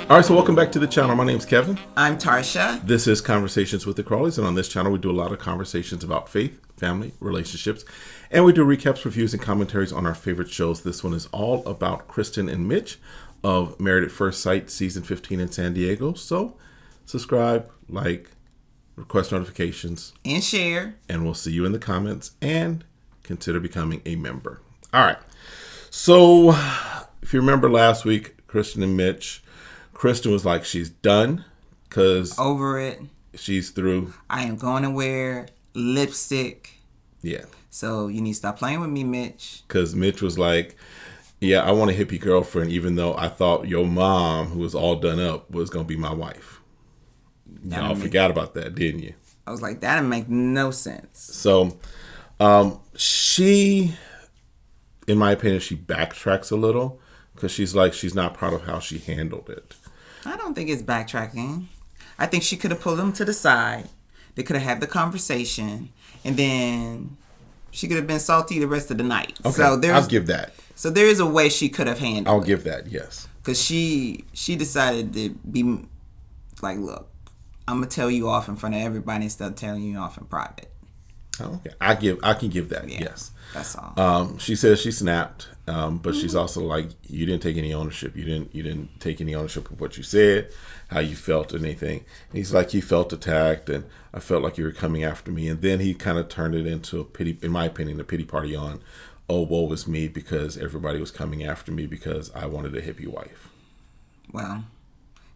All right, so welcome back to the channel. My name's Kevin. I'm Tarsha. This is Conversations with the Crawleys, and on this channel we do a lot of conversations about faith, family, relationships, and we do recaps, reviews, and commentaries on our favorite shows. This one is all about Krysten and Mitch of Married at First Sight, Season 15 in San Diego. So subscribe, like, request notifications, and share. And we'll see you in the comments, and consider becoming a member. All right. So if you remember last week, Krysten and Mitch, Krysten was like, she's done because over it. She's through. I am going to wear lipstick. Yeah. So you need to stop playing with me, Mitch. Because Mitch was like, yeah, I want a hippie girlfriend, even though I thought your mom, who was all done up, was going to be my wife. Y'all forgot about that, didn't you? I was like, that didn't make no sense. So she, in my opinion, she backtracks a little because she's like, she's not proud of how she handled it. I don't think it's backtracking. I think she could have pulled him to the side. They could have had the conversation, and then she could have been salty the rest of the night. Okay, so I'll give that. So there is a way she could have handled it. I'll give that, yes. Because she decided to be like, look, I'm going to tell you off in front of everybody instead of telling you off in private. Oh, okay. I can give that, yeah, yes. That's all. She says she snapped, but she's also like, you didn't take any ownership. You didn't take any ownership of what you said, how you felt, or anything. And he's like, you felt attacked, and I felt like you were coming after me. And then he kind of turned it into a pity, in my opinion, a pity party on, oh, woe is me, because everybody was coming after me because I wanted a hippie wife. Well,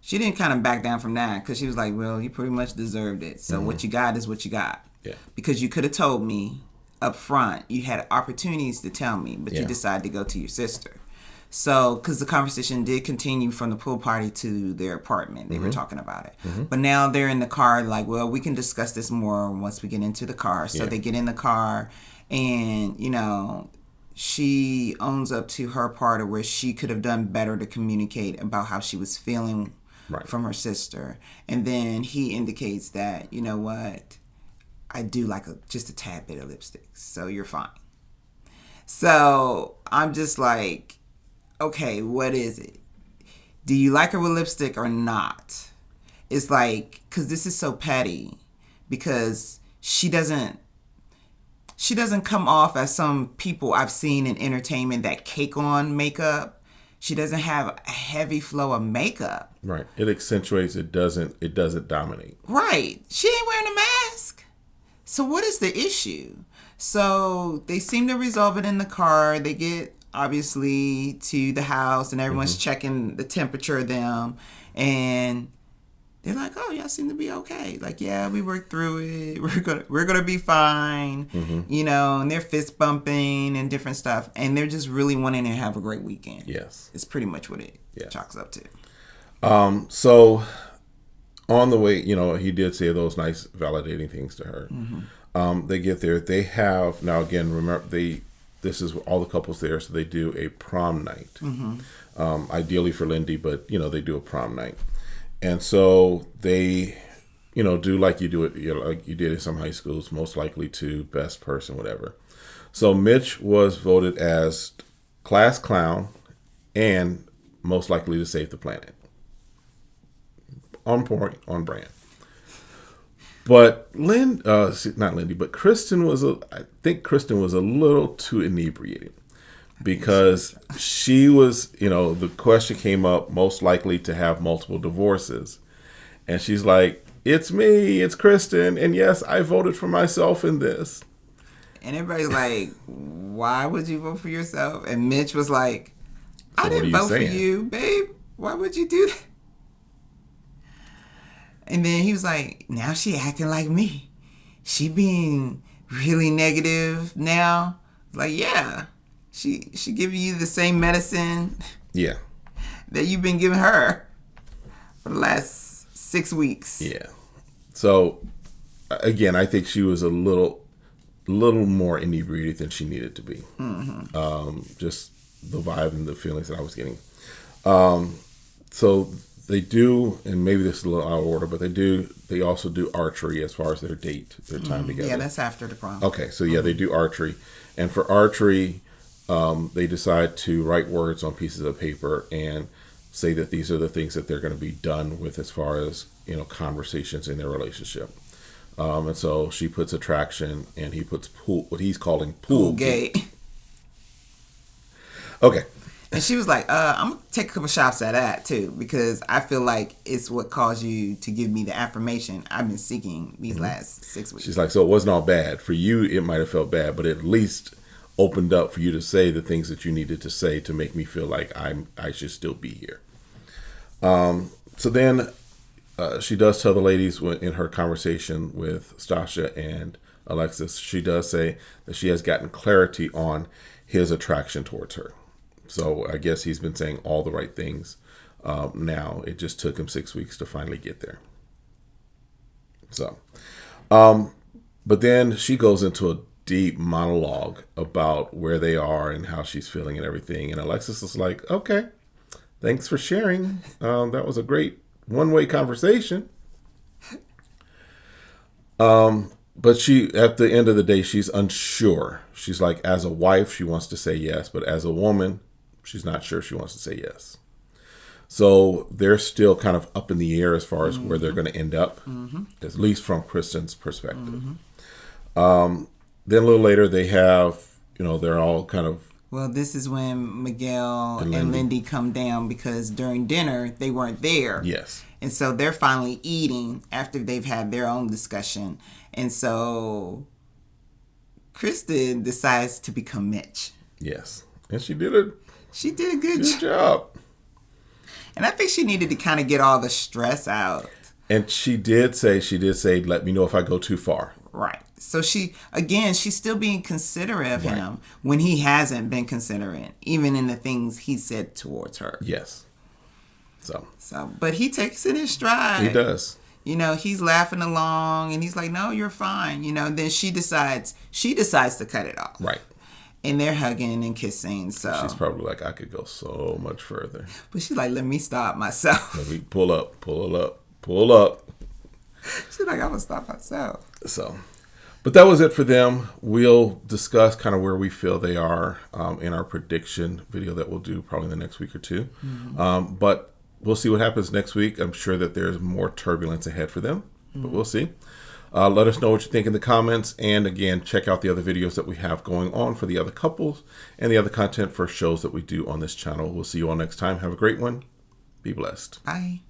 she didn't kind of back down from that because she was like, well, you pretty much deserved it. So what you got is what you got. Yeah. Because you could have told me up front. You had opportunities to tell me, but you decided to go to your sister. So, because the conversation did continue from the pool party to their apartment. They were talking about it. But now they're in the car like, well, we can discuss this more once we get into the car. So they get in the car and, you know, she owns up to her part of where she could have done better to communicate about how she was feeling from her sister. And then he indicates that, you know what, I do like just a tad bit of lipstick, so you're fine. So I'm just like, okay, what is it? Do you like her with lipstick or not? It's like, because this is so petty, because she doesn't come off as some people I've seen in entertainment that cake on makeup. She doesn't have a heavy flow of makeup. Right. It accentuates. It doesn't dominate. Right. She ain't wearing a mask. So what is the issue? So they seem to resolve it in the car. They get, obviously, to the house, and everyone's checking the temperature of them. And they're like, oh, y'all seem to be okay. Like, yeah, we worked through it. We're gonna be fine. You know, and they're fist bumping and different stuff. And they're just really wanting to have a great weekend. Yes. It's pretty much what it chalks up to. So on the way, you know, he did say those nice validating things to her. They get there. They have, now again, remember, this is all the couples there, so they do a prom night. Ideally for Lindy, but, you know, they do a prom night. And so they, you know, do like you do it, you know, like you did in some high schools, most likely to best person, whatever. So Mitch was voted as class clown and most likely to save the planet. On point, on brand. But not Lindy, but I think Krysten was a little too inebriated because she was, you know, the question came up, most likely to have multiple divorces. And she's like, it's me, it's Krysten, and yes, I voted for myself in this. And everybody's like, why would you vote for yourself? And Mitch was like, I didn't vote for you, babe. Why would you do that? And then he was like, now she acting like me. She being really negative now. Like, yeah. She giving you the same medicine that you've been giving her for the last 6 weeks. Yeah. So, again, I think she was a little more inebriated than she needed to be. Just the vibe and the feelings that I was getting. So they do, and maybe this is a little out of order, but they also do archery as far as their date, their time together. Yeah, that's after the prom. Okay, so yeah, they do archery. And for archery, they decide to write words on pieces of paper and say that these are the things that they're going to be done with as far as, conversations in their relationship. And so she puts attraction and he puts what he's calling pool gate. Okay. And she was like, I'm going to take a couple shots at that too, because I feel like it's what caused you to give me the affirmation I've been seeking these last 6 weeks. She's like, so it wasn't all bad. For you, it might have felt bad, but at least opened up for you to say the things that you needed to say to make me feel like I should still be here. So then she does tell the ladies in her conversation with Stasha and Alexis, she does say that she has gotten clarity on his attraction towards her. So I guess he's been saying all the right things. Now it just took him 6 weeks to finally get there. So, but then she goes into a deep monologue about where they are and how she's feeling and everything. And Alexis is like, okay, thanks for sharing. That was a great one-way conversation. But she, at the end of the day, she's unsure. She's like, as a wife, she wants to say yes, but as a woman, she's not sure she wants to say yes. So they're still kind of up in the air as far as where they're going to end up, at least from Kristen's perspective. Then a little later, they have, they're all kind of. Well, this is when Miguel and Lindy come down because during dinner, they weren't there. Yes. And so they're finally eating after they've had their own discussion. And so Krysten decides to become Mitch. Yes. And she did a good job. And I think she needed to kind of get all the stress out. And she did say, let me know if I go too far. Right. So she's still being considerate of him when he hasn't been considerate, even in the things he said towards her. Yes. So, but he takes it in stride. He does. He's laughing along and he's like, no, you're fine. Then she decides to cut it off. Right. And they're hugging and kissing. So she's probably like, I could go so much further. But she's like, let me stop myself. Let me pull up. She's like, I'm going to stop myself. So, but that was it for them. We'll discuss kind of where we feel they are in our prediction video that we'll do probably in the next week or two. But we'll see what happens next week. I'm sure that there's more turbulence ahead for them, but we'll see. Let us know what you think in the comments. And again, check out the other videos that we have going on for the other couples and the other content for shows that we do on this channel. We'll see you all next time. Have a great one. Be blessed. Bye.